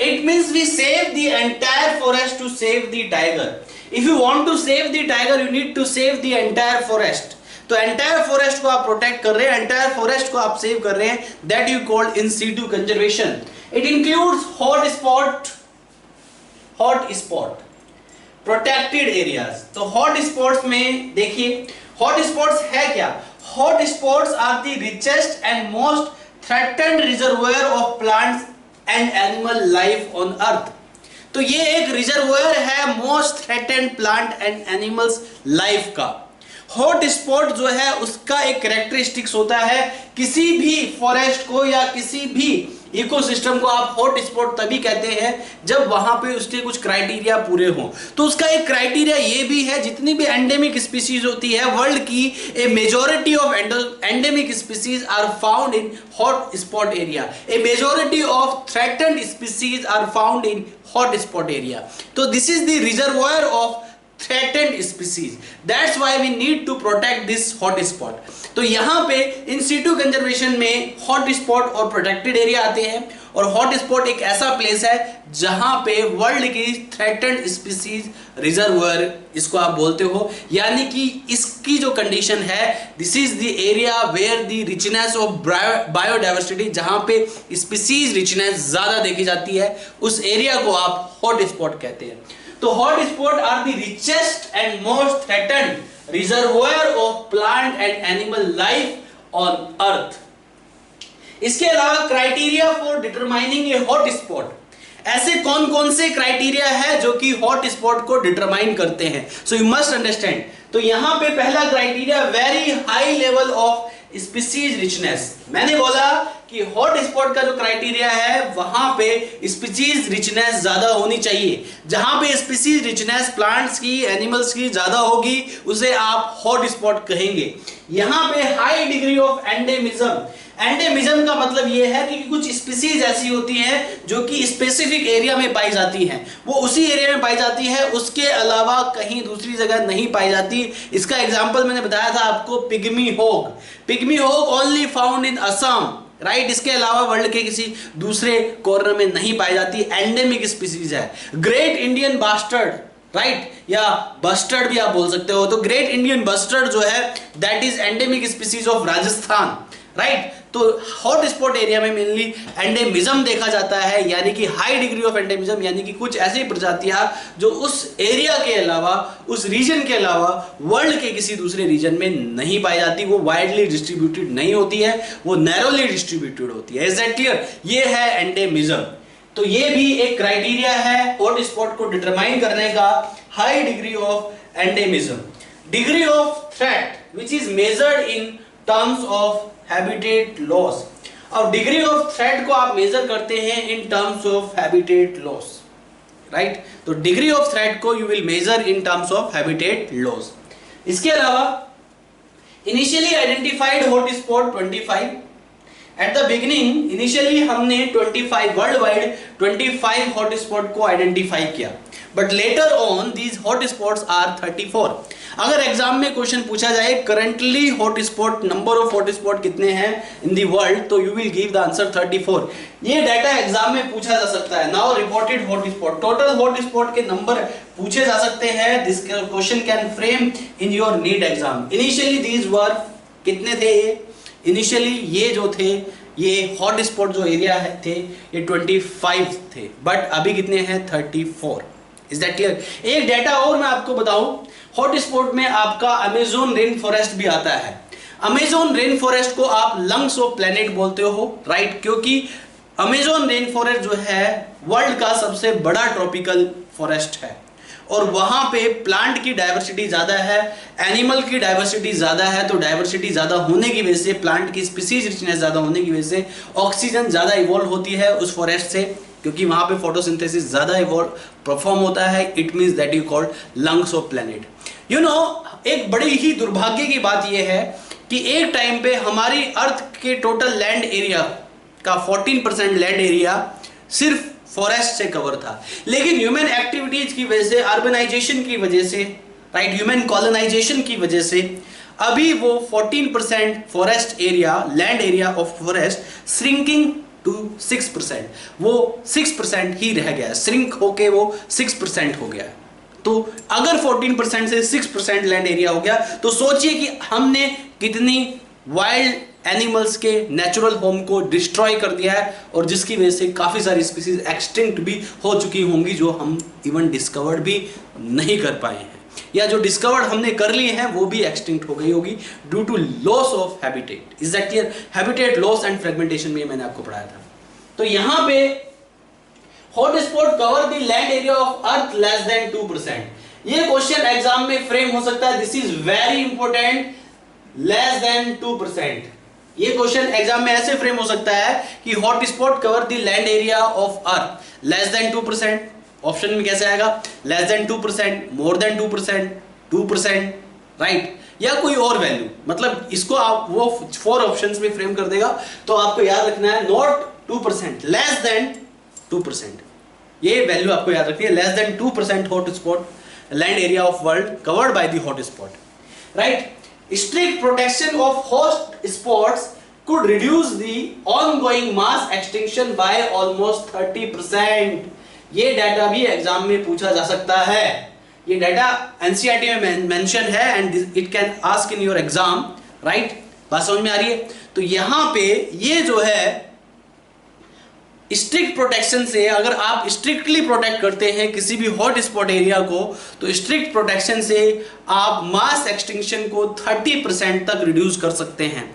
A: It means we save the entire forest to save the tiger. If you want to save the tiger, you need to save the entire forest. तो entire forest को आप protect कर रहे हैं, entire forest को आप save कर रहे हैं, that you called in situ conservation. It includes hot spot protected areas. तो हॉट स्पॉट्स में देखिए, हॉट स्पॉट्स है क्या? Hot spots are the richest and most threatened reservoir of plants and animal life on earth. तो ये एक reservoir है most threatened plant and animals life का। हॉट स्पॉट जो है उसका एक कैरेक्टरिस्टिक्स होता है, किसी भी फॉरेस्ट को या किसी भी इकोसिस्टम को आप हॉट स्पॉट तभी कहते हैं जब वहां पे उसके कुछ क्राइटेरिया पूरे हों। तो उसका एक क्राइटेरिया ये भी है, जितनी भी एंडेमिक स्पीसीज होती है वर्ल्ड की, a majority of endemic species are found in hot spot area, a majority of threatened species are found in hot spot area. तो this is the reservoir of threatened species. That's why we need to protect this hot spot. तो यहाँ पे इन situ conservation में hot spot और protected area आते हैं, और hot spot एक ऐसा प्लेस है जहां पे वर्ल्ड की थ्रेटेंड स्पीसीज रिजर्वर इसको आप बोलते हो, यानी कि इसकी जो कंडीशन है, this is the area where the richness of biodiversity, जहां पे स्पीसीज रिचनेस ज्यादा देखी जाती है, उस एरिया को आप हॉट स्पॉट कहते हैं। तो hot spot are the richest and most threatened reservoir of plant and animal life on earth. इसके अलावा criteria for determining a hot spot, ऐसे कौन कौन से क्राइटेरिया है जो कि हॉट स्पॉट को डिटरमाइन करते हैं? So you must understand. तो यहां पे पहला criteria very high level of species richness. मैंने बोला कि हॉट स्पॉट का जो क्राइटेरिया है वहां पे स्पीसीज रिचनेस ज्यादा होनी चाहिए। जहां पे स्पीसीज रिचनेस प्लांट्स की, एनिमल्स की ज्यादा होगी उसे आप हॉट स्पॉट कहेंगे। यहां पे high degree of endemism, endemism का मतलब यह है कि कुछ स्पीसीज ऐसी होती हैं जो कि स्पेसिफिक एरिया में पाई जाती हैं, वो उसी एरिया में पाई जाती है, उसके अलावा कहीं दूसरी जगह नहीं पाई जाती। इसका एग्जांपल मैंने बताया था आपको, पिग्मी होग। पिग्मी होग only found in Assam, right, इसके अलावा वर्ल्ड के किसी दूसरे कॉर्नर में नहीं पाई जाती, एंडेमिक स्पीसीज है। ग्रेट इंडियन बास्टर्ड, राइट, या बस्टर्ड भी आप बोल सकते हो। तो ग्रेट इंडियन बस्टर्ड जो है that is endemic species of Rajasthan, right. तो हॉट स्पॉट एरिया में मेनली एंडेमिज्म देखा जाता है, यानी कि हाई डिग्री ऑफ एंडेमिज्म, यानी कि कुछ ऐसी प्रजातियां जो उस एरिया के अलावा, उस रीजन के अलावा वर्ल्ड के किसी दूसरे रीजन में नहीं पाई जाती, वो वाइडली डिस्ट्रीब्यूटेड नहीं होती है, वो नैरोली डिस्ट्रीब्यूटेड होती है। Is that clear? ये है एंडेमिज्म। तो ये भी एक क्राइटेरिया है हॉट स्पॉट को डिटरमाइन करने का, high degree of endemism. Degree of threat which is measured in terms of habitat loss. और डिग्री ऑफ थ्रेट को आप मेजर करते हैं in terms of habitat loss, right. तो डिग्री ऑफ थ्रेट को you will measure in terms of habitat loss. इसके अलावा initially identified hotspot 25। At the beginning initially हमने 25 वर्ल्ड वाइड 25 हॉटस्पॉट को आइडेंटिफाई किया, but later on these hotspots are 34। अगर exam में question पूछा जाए currently hotspot number of hotspot कितने हैं इन दी वर्ल्ड, तो you will give the answer 34। ये डाटा एग्जाम में पूछा जा सकता है। Now reported hotspot, total hotspot के नंबर पूछे जा सकते हैं। This question can frame in your NEET exam. Initially these were कितने थे ये, इनिशियली ये जो थे ये हॉटस्पॉट जो एरिया है थे ये 25 थे, बट अभी कितने हैं 34। Is that clear? एक डाटा और मैं आपको बताऊं, हॉटस्पॉट में आपका अमेज़न रेन फॉरेस्ट भी आता है। अमेज़न रेन फॉरेस्ट को आप लंग्स ऑफ प्लेनेट बोलते हो, राइट, क्योंकि अमेज़न रेन फॉरेस्ट जो है वर्ल्ड का सबसे बड़ा ट्रॉपिकल फॉरेस्ट है और वहां पे प्लांट की डाइवर्सिटी ज्यादा है, एनिमल की डाइवर्सिटी ज्यादा है। तो डाइवर्सिटी ज्यादा होने की वजह से, प्लांट की स्पीसीज रिचनेस ज्यादा होने की वजह से ऑक्सीजन ज्यादा इवॉल्व होती है उस फॉरेस्ट से, क्योंकि वहां पे फोटोसिंथेसिस ज्यादा इवॉल्व परफॉर्म होता है। It means that you called lungs of planet. You know, एक बड़ी ही दुर्भाग्य की बात यह है कि एक टाइम पे हमारी अर्थ के टोटल लैंड एरिया का 14% लैंड एरिया सिर्फ फॉरेस्ट से कवर था, लेकिन ह्यूमन एक्टिविटीज की वजह से, अर्बनाइजेशन की वजह से, राइट, ह्यूमन कॉलोनाइजेशन की वजह से अभी वो 14% forest area, land area of forest shrinking to 6%, वो 6% ही रह गया, श्रिंक होके वो 6% हो गया। तो अगर 14% से 6% लैंड एरिया हो गया तो सोचिए कि हमने कितनी वाइल्ड एनिमल्स के नेचुरल होम को डिस्ट्रॉय कर दिया है, और जिसकी वजह से काफी सारी स्पीसीज एक्सटिंक्ट भी हो चुकी होंगी जो हम इवन डिस्कवर्ड भी नहीं कर पाए हैं, या जो डिस्कवर्ड हमने कर लिए हैं वो भी एक्सटिंक्ट हो गई होगी due to loss of habitat. Is that clear? Habitat loss and fragmentation में मैंने आपको पढ़ाया था। तो यहां पे hotspot cover the land area of earth less than 2%। ये क्वेश्चन एग्जाम में फ्रेम हो सकता है। This is very important, less than 2%। ये क्वेश्चन एग्जाम में ऐसे फ्रेम हो सकता है कि hotspot cover the land area of earth less than 2%। Option में कैसे आएगा? Less than 2%, more than 2%, 2%, right, या कोई और वैल्यू। मतलब इसको आप वो 4 ऑप्शंस में फ्रेम कर देगा। तो आपको याद रखना है नॉट 2%, लेस देन 2%। ये वैल्यू आपको याद रखनी है, less than 2% hotspot land area of world covered by the hotspot, right. Strict protection of hot spots could reduce the ongoing mass extinction by almost 30%. ये डाटा भी एग्जाम में पूछा जा सकता है। ये डाटा एनसीईआरटी में मेंशन है and it can ask in your exam, right. बात समझ में आ रही है? तो यहां पे ये जो है स्ट्रिक्ट प्रोटेक्शन से, अगर आप स्ट्रिक्टली प्रोटेक्ट करते हैं किसी भी हॉट स्पॉट एरिया को, तो स्ट्रिक्ट प्रोटेक्शन से आप मास एक्सटिंक्शन को 30% तक रिड्यूस कर सकते हैं।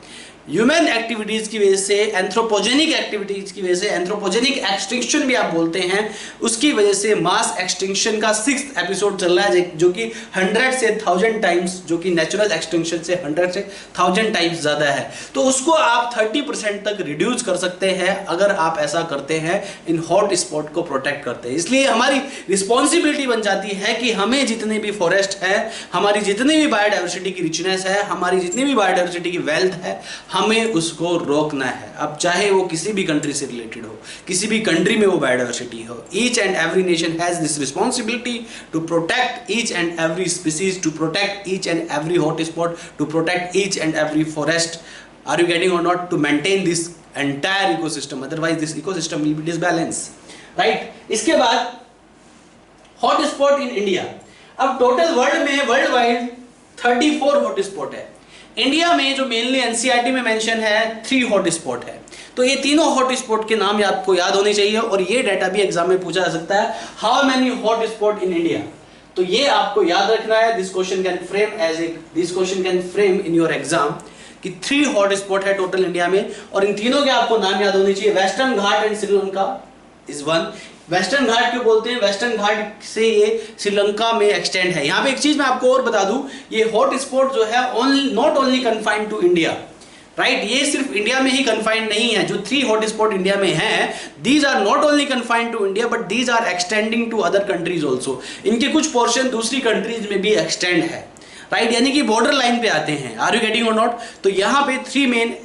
A: ह्यूमन एक्टिविटीज की वजह से, एंथ्रोपोजेनिक एक्टिविटीज की वजह से, एंथ्रोपोजेनिक एक्सटिंक्शन भी आप बोलते हैं, उसकी वजह से मास एक्सटिंक्शन का 6th एपिसोड चल रहा है जो कि 100 से 1000 टाइम्स, जो कि नेचुरल एक्सटिंक्शन से 100 से 1000 टाइम्स ज्यादा है। तो उसको आप 30% तक रिड्यूस कर सकते हैं अगर आप ऐसा करते हैं, इन हॉट स्पॉट को प्रोटेक्ट करते हैं। इसलिए हमारी रिस्पॉन्सिबिलिटी बन जाती है कि हमें जितने भी फॉरेस्ट है, हमारी जितनी भी बायोडाइवर्सिटी की रिचनेस है, हमारी जितनी भी बायोडाइवर्सिटी की वेल्थ है, हमें उसको रोकना है। अब चाहे वो किसी भी कंट्री से रिलेटेड हो, किसी भी कंट्री में वो बायोडाइवर्सिटी हो, each and every nation has this responsibility to protect each and every species, to protect each and every hot spot, to protect each and every forest. Are you getting और not? To maintain this entire ecosystem, otherwise this ecosystem will be disbalance, right. इसके बाद hot spot in India. अब total world में, world wide 34 hot spot है। India में जो mainly NCERT में mention है 3 हॉट स्पॉट है। तो ये तीनों हॉट स्पॉट के नाम आपको याद होने चाहिए, और ये डाटा भी एग्जाम में पूछा जा सकता है, how many hot spot in India. तो ये आपको याद रखना है। This question can frame in your exam कि 3 हॉट स्पॉट है टोटल इंडिया में, और इन तीनों के आपको नाम याद होने चाहिए। Western Ghat and Sri Lanka is one. Western Ghat क्यों बोलते हैं? वेस्टर्न घाट से ये श्रीलंका में एक्सटेंड है। यहाँ पे एक चीज मैं आपको और बता दूं, ये हॉट स्पॉट जो है not only confined to India, right. ये सिर्फ इंडिया में ही कन्फाइंड नहीं है। जो 3 हॉटस्पॉट इंडिया में हैं, these are not only confined to India but these are extending to other countries also. इनके कुछ पोर्शन दूसरी कंट्रीज में भी एक्सटेंड है, राइट, यानी कि बॉर्डर लाइन पे आते हैं। आर यू गेटिंग और नॉट? तो यहाँ पे 3 मेन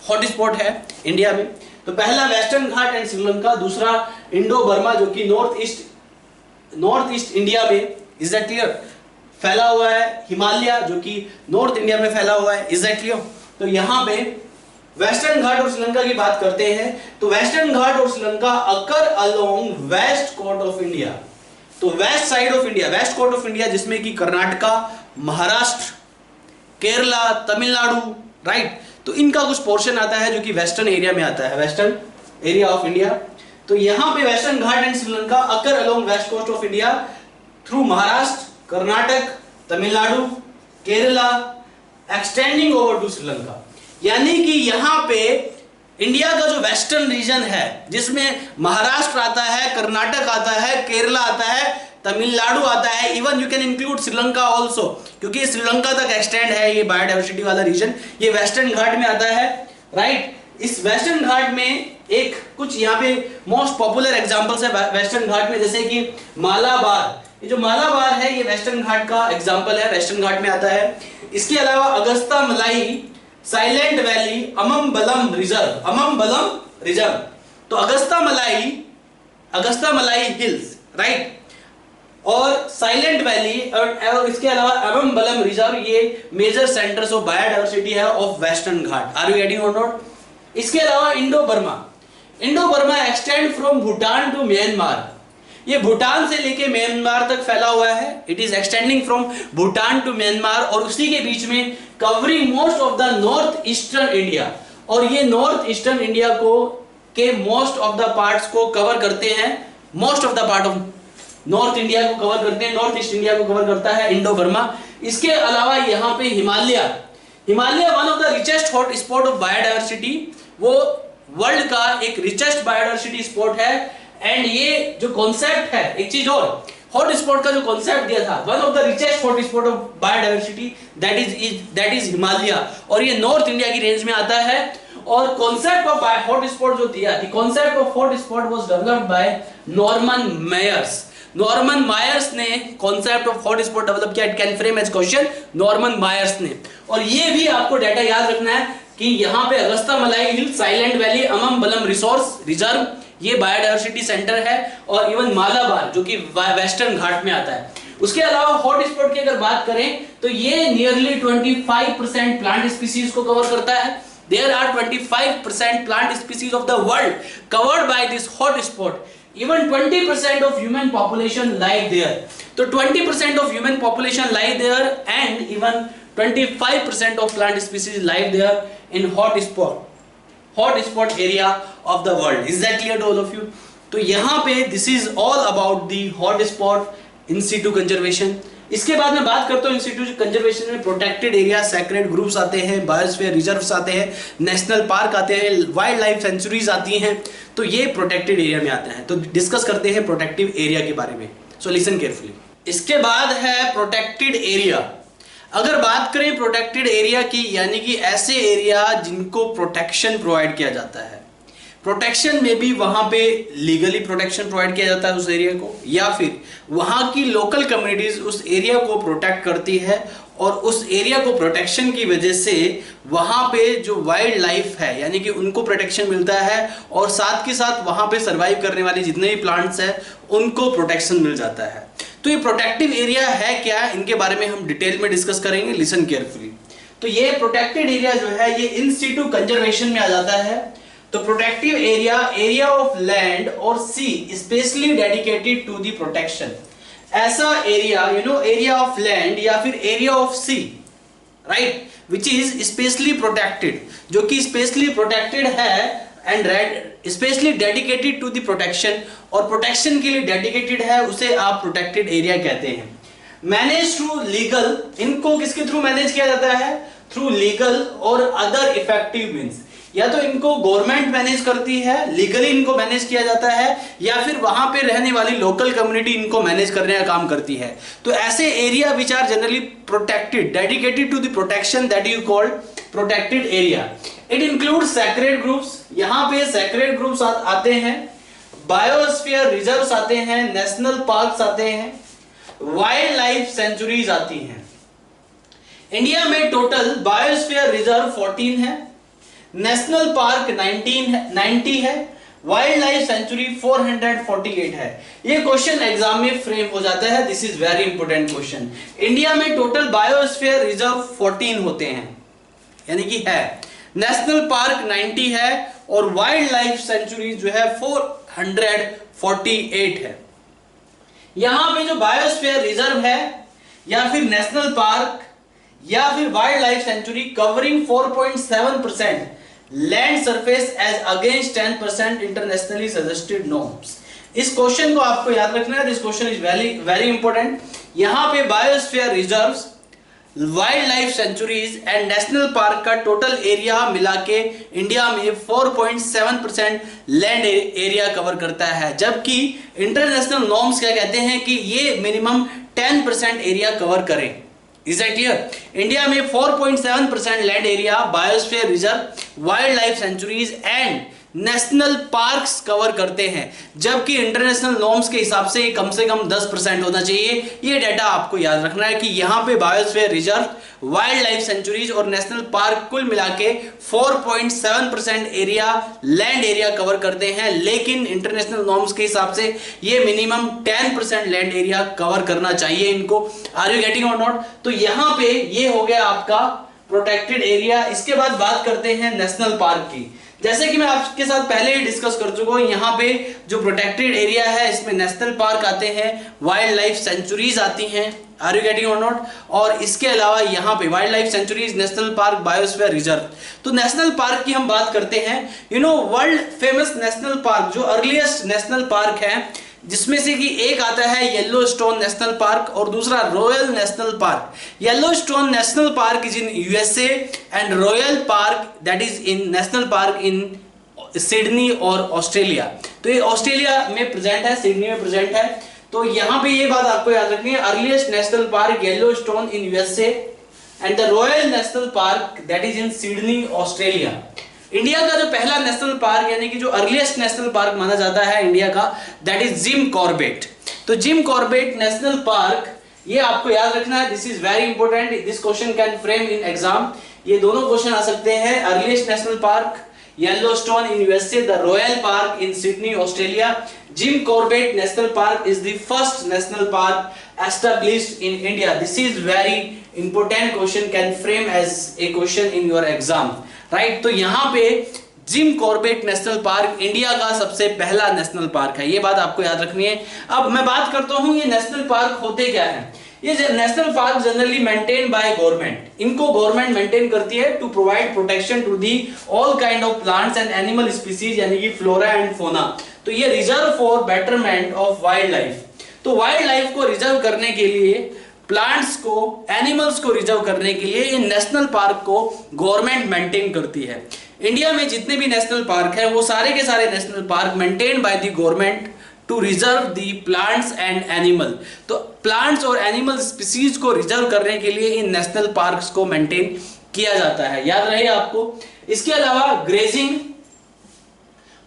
A: हॉटस्पॉट है इंडिया में। तो पहला वेस्टर्न घाट एंड श्रीलंका, दूसरा इंडो बर्मा जो कि नॉर्थ ईस्ट इंडिया में, इज दैट क्लियर, फैला हुआ है। हिमालय जो कि नॉर्थ इंडिया में फैला हुआ है, इज दैट क्लियर। तो यहाँ पे वेस्टर्न घाट और श्रीलंका की बात करते हैं। तो वेस्टर्न घाट और Sri Lanka occur along west coast of India. तो west side of India, west coast of India जिसमें कि कर्नाटका, महाराष्ट्र, केरला, तमिलनाडु, राइट, तो इनका कुछ पोर्शन आता है जो कि वेस्टर्न एरिया में आता है, वेस्टर्न एरिया ऑफ इंडिया। तो यहां पे Western Ghat and Sri Lanka occur along west coast of India through Maharashtra, Karnataka, Tamil Nadu, Kerala, extending over to Sri Lanka. यानी कि यहां पे इंडिया का जो वेस्टर्न रीजन है जिसमें महाराष्ट्र आता है, कर्नाटक आता है, केरला आता है, तमिलनाडु आता है, even you can include Sri Lanka also, क्योंकि श्रीलंका तक एक्सटेंड है ये बायोडाइवर्सिटी वाला रीजन। ये वेस्टर्न घाट में आता है, राइट। इस वेस्टर्न घाट में एक कुछ यहाँ पे मोस्ट पॉपुलर एग्जांपल्स है वेस्टर्न घाट में, जैसे कि मालाबार। ये जो मालाबार है ये वेस्टर्न घाट का एग्जांपल है, वेस्टर्न घाट में आता है। इसके अलावा Agastya Malai, Silent Valley, Ambalam reserve. तो अगस्ता मलाई हिल्स, राइट, और साइलेंट वैली और इसके अलावा अम्बलम रिजर्व, ये मेजर सेंटर्स ऑफ बायोडाइवर्सिटी है of Western Ghat. Are you getting और नॉट? इसके अलावा Indo Burma extend from Bhutan to Myanmar. ये भूटान से लेके म्यांमार तक फैला हुआ है। It is extending from Bhutan to Myanmar और उसी के बीच में covering most of the north eastern India. और ये नॉर्थ ईस्टर्न इंडिया को के मोस्ट ऑफ द पार्ट्स को कवर करते हैं, most of the part of north India को कवर करते हैं, नॉर्थ ईस्ट इंडिया को कवर करता है इंडो बर्मा। इसके अलावा यहाँ पे Himalaya one of the richest hot spot of biodiversity, वो वर्ल्ड का एक रिचेस्ट बायोडाइवर्सिटी स्पॉट है। एंड ये जो कॉन्सेप्ट है, एक चीज और, हॉट स्पॉट का जो कॉन्सेप्ट दिया था, one of the richest hot spot of biodiversity, that is Himalaya, और ये नॉर्थ इंडिया की रेंज में आता है। और कॉन्सेप्ट ऑफ हॉट स्पॉट जो दिया, the concept of hot spot was developed by Norman Myers ने concept of hot spot develop किया। It can frame as question, Norman Myers ने। और ये भी आपको डाटा याद रखना है कि यहाँ पे अगस्ता मलाई हिल, साइलेंट वैली, अम्बलम रिजर्व, ये बायोडाइवर्सिटी सेंटर है। और इवन मालाबार जो कि वेस्टर्न घाट में आता है। उसके अलावा हॉट स्पॉट की अगर बात करें तो ये नियरली 25% प्लांट स्पीसीज को कवर करता है। There are 25% plant species of the world covered by this hot spot. Even 20% of human population lie there. So 20% of human population lie there, and even 25% of plant species lie there in hot spot area of the world. Is that clear to all of you? तो यहाँ पे this is all about the hot spot in situ conservation. इसके बाद मैं बात करता हूँ institute conservation में प्रोटेक्टेड एरिया, सैक्रेड ग्रुप्स आते हैं, बायोस्फीयर रिजर्व्स आते हैं, नेशनल पार्क आते हैं, वाइल्ड लाइफ सेंचुरीज आती हैं। तो ये प्रोटेक्टेड एरिया में आते हैं। तो डिस्कस करते हैं प्रोटेक्टिव एरिया के बारे में। So listen carefully. इसके बाद है प्रोटेक्टेड एरिया। अगर बात करें प्रोटेक्टेड एरिया की, यानी कि ऐसे एरिया जिनको प्रोटेक्शन प्रोवाइड किया जाता है। प्रोटेक्शन में भी वहां पे लीगली प्रोटेक्शन प्रोवाइड किया जाता है उस एरिया को, या फिर वहां की लोकल कम्युनिटीज उस एरिया को प्रोटेक्ट करती है और उस एरिया को प्रोटेक्शन की वजह से वहां पे जो वाइल्ड लाइफ है यानी कि उनको प्रोटेक्शन मिलता है, और साथ के साथ वहां पे सर्वाइव करने वाले जितने भी प्लांट्स हैं उनको प्रोटेक्शन मिल जाता है। तो ये प्रोटेक्टिव एरिया है क्या, इनके बारे में हम डिटेल में डिस्कस करेंगे। Listen carefully. तो ये प्रोटेक्टेड एरिया जो है ये इन सीटू कंजर्वेशन में आ जाता है। तो प्रोटेक्टिव एरिया ऑफ लैंड और sea specially dedicated to the protection. ऐसा एरिया एरिया ऑफ लैंड या फिर area of sea, right, which is specially protected, जो कि स्पेशली प्रोटेक्टेड है and specially dedicated to the protection, और प्रोटेक्शन के लिए डेडिकेटेड है, उसे आप प्रोटेक्टेड एरिया कहते हैं। मैनेज थ्रू लीगल, इनको किसके थ्रू मैनेज किया जाता है? थ्रू लीगल और अदर इफेक्टिव मीन्स। या तो इनको गवर्नमेंट मैनेज करती है, लीगली इनको मैनेज किया जाता है, या फिर वहां पे रहने वाली लोकल कम्युनिटी इनको मैनेज करने का काम करती है। तो ऐसे area which are generally protected, dedicated to the protection, that you called protected area. It include sacred groups, यहां पे सैक्रेड ग्रुप्स आते हैं, बायोस्फीयर रिजर्व्स आते हैं, नेशनल पार्क्स आते हैं, वाइल्ड लाइफ सेंचुरीज आती हैं। इंडिया में टोटल बायोस्फीयर रिजर्व 14 है, नेशनल पार्क 90 है, वाइल्ड लाइफ सेंचुरी 448 है। ये क्वेश्चन एग्जाम में फ्रेम हो जाता है, this is very important question. India में टोटल बायोस्फीयर रिजर्व 14 होते हैं, यानी कि है, नेशनल पार्क 90 है और वाइल्ड लाइफ सेंचुरी जो है 448 है। यहां पे जो बायोस्फीयर रिजर्व है या फिर नेशनल पार्क या फिर wild life sanctuary covering 4.7% land surface as against 10% internationally suggested norms. इस क्वेश्चन को आपको याद रखना है, this question is very very important. यहां पे biosphere reserves, wild life sanctuaries and national park का टोटल एरिया मिला के इंडिया में 4.7% लैंड एरिया कवर करता है, जबकि इंटरनेशनल नॉर्म्स क्या कहते हैं कि ये मिनिमम 10% एरिया कवर करें। Is that clear? इंडिया में 4.7% land area biosphere reserve, wild life sanctuaries and national parks cover करते हैं, जबकि इंटरनेशनल नॉर्म्स के हिसाब से कम 10% होना चाहिए। ये डाटा आपको याद रखना है कि यहां पे biosphere reserve, wild life sanctuaries और नेशनल पार्क कुल मिला के 4.7% एरिया लैंड एरिया कवर करते हैं, लेकिन इंटरनेशनल नॉर्म्स के हिसाब से ये मिनिमम 10% लैंड एरिया कवर करना चाहिए इनको। आर यू गेटिंग और नॉट? तो यहां पे ये हो गया आपका प्रोटेक्टेड एरिया। इसके बाद बात करते हैं नेशनल पार्क की। जैसे कि मैं आपके साथ पहले ही डिस्कस कर चुका हूं, यहां पे जो प्रोटेक्टेड एरिया है इसमें नेशनल पार्क आते हैं, वाइल्ड लाइफ सेंचुरीज आती हैं। आर यू गेटिंग और नॉट? और इसके अलावा यहां पे wild life sanctuaries, national park, biosphere reserve. तो नेशनल पार्क की हम बात करते हैं, वर्ल्ड फेमस नेशनल पार्क, जो अर्लीस्ट नेशनल पार्क है, जिसमें से कि एक आता है येलोस्टोन नेशनल पार्क और दूसरा royal national park. Yellowstone national park is in USA and royal park that is in national park in Sydney और ऑस्ट्रेलिया। तो ये ऑस्ट्रेलिया में प्रेजेंट है, सिडनी में प्रेजेंट है। तो यहां पे ये बात आपको याद रखनी है, earliest national park Yellowstone in USA and the royal national park that is in Sydney Australia. India का जो पहला नेशनल पार्क यानी कि जो अर्लीस्ट नेशनल पार्क माना जाता है इंडिया का, दैट इज जिम कॉर्बेट। तो जिम कॉर्बेट नेशनल पार्क, ये आपको याद रखना है, this is very important, this question can frame in exam. ये दोनों क्वेश्चन आ सकते हैं, earliest national park Yellowstone in USA, the royal park in Sydney Australia. Jim Corbett national park is the first national park established in India. This is very important question, can frame as a question in your exam, right? तो यहाँ पे Jim Corbett national park India का सबसे पहला national park है, ये बात आपको याद रखनी है। अब मैं बात करता हूँ ये नेशनल पार्क होते क्या है। ये national park generally maintain by government, इनको गवर्नमेंट मेंटेन करती है to provide protection to the all kind of plants and animal species, यानी कि फ्लोरा एंड फोना। तो ये reserve for betterment of wild life. तो वाइल्ड लाइफ को reserve करने के लिए, प्लांट्स को, एनिमल्स को रिजर्व करने के लिए इन नेशनल पार्क को गवर्नमेंट मेंटेन करती है। इंडिया में जितने भी नेशनल पार्क है वो सारे के सारे national park maintain by the government to reserve the plants and animal. तो प्लांट्स और एनिमल स्पीसीज को रिजर्व करने के लिए इन नेशनल पार्क्स को मेंटेन किया जाता है, याद रहे आपको। इसके अलावा grazing,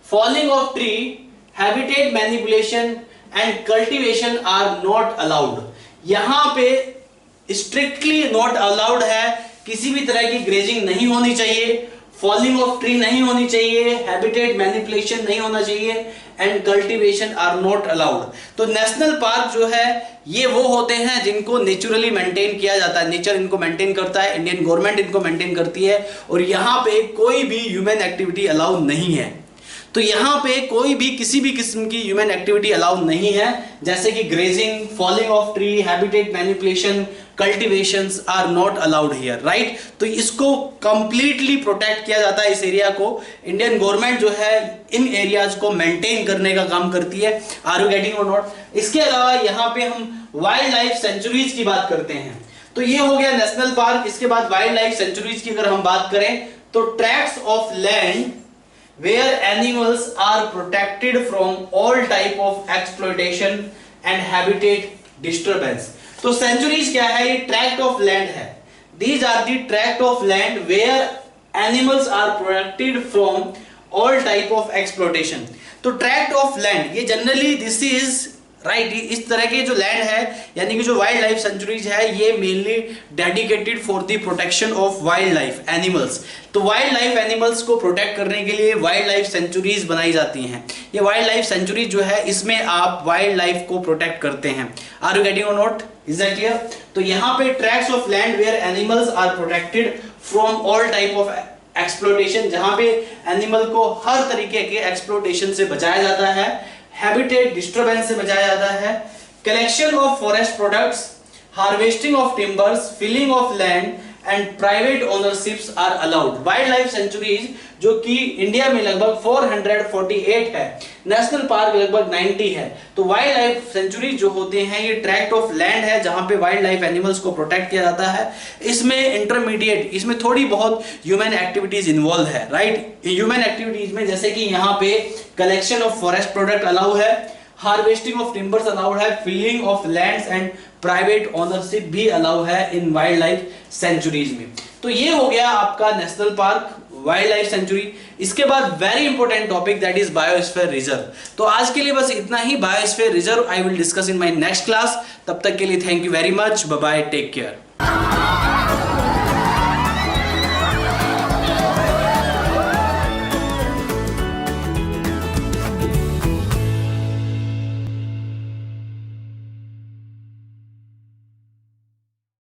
A: falling of tree, habitat manipulation and cultivation are not allowed. यहां पे स्ट्रिक्टली नॉट अलाउड है, किसी भी तरह की ग्रेजिंग नहीं होनी चाहिए, फॉलिंग ऑफ ट्री नहीं होनी चाहिए, हैबिटेट मैनिपुलेशन नहीं होना चाहिए and cultivation are not allowed. तो नेशनल पार्क जो है ये वो होते हैं जिनको नेचुरली मेंटेन किया जाता है, नेचर इनको मेंटेन करता है, इंडियन गवर्नमेंट इनको मेंटेन करती है और यहां पे कोई भी ह्यूमन एक्टिविटी अलाउड नहीं है। तो यहां पे कोई भी किसी भी किस्म की ह्यूमन एक्टिविटी अलाउड नहीं है, जैसे कि grazing, falling of tree, habitat manipulation, cultivations are not allowed here, right. तो इसको कंप्लीटली प्रोटेक्ट किया जाता है, इस एरिया को। इंडियन गवर्नमेंट जो है इन एरियाज को मेंटेन करने का काम करती है। आर यू गेटिंग और नॉट? इसके अलावा यहाँ पे हम वाइल्ड लाइफ सेंचुरीज की बात करते हैं। तो ये हो गया नेशनल पार्क। इसके बाद वाइल्ड लाइफ सेंचुरीज की अगर हम बात करें तो tracts of land where animals are protected from all type of exploitation and habitat disturbance। तो सेंचुरीज क्या है? ये ट्रैक्ट ऑफ लैंड है
B: these are the tract of land where animals are protected from all type of exploitation. तो tract of land ये generally this is right, इस तरह के जो लैंड है यानी कि जो वाइल्ड लाइफ सेंचुरीज है ये mainly dedicated for the protection of wild life animals. तो वाइल्ड लाइफ एनिमल्स को प्रोटेक्ट करने के लिए वाइल्ड लाइफ सेंचुरीज बनाई जाती हैं। ये वाइल्ड लाइफ सेंचुरी जो है इसमें आप वाइल्ड लाइफ को प्रोटेक्ट करते हैं। आर यू गेटिंग और नॉट? Is that clear? तो यहाँ पे tracts of land where animals are protected from all type of exploitation, जहां पे एनिमल को हर तरीके के एक्सप्लोइटेशन से बचाया जाता है, हैबिटेट डिस्टर्बेंस से बचाया जाता है, collection of forest products, harvesting of timbers, filling of land and private ownerships are allowed. Wild life sanctuaries जो कि इंडिया में लगभग 448 है, नेशनल पार्क लगभग 90 है। तो वाइल्ड लाइफ सेंचुरी जो होते हैं ये ट्रैक्ट ऑफ लैंड है जहां पे वाइल्ड लाइफ एनिमल्स को प्रोटेक्ट किया जाता है। इसमें इंटरमीडिएट, इसमें थोड़ी बहुत ह्यूमन एक्टिविटीज इन्वॉल्व है, राइट। ह्यूमन एक्टिविटीज में जैसे कि यहाँ पे collection of forest product allow है, हार्वेस्टिंग ऑफ टिम्बर्स अलाउड है, filling of lands and private ownership भी अलाउ है इन वाइल्ड लाइफ सेंचुरीज में। तो ये हो गया आपका national park, wild life sanctuary. इसके बाद very important topic that is biosphere reserve. तो आज के लिए बस इतना ही। Biosphere reserve I will discuss in my next class. तब तक के लिए thank you very much, bye bye, take care.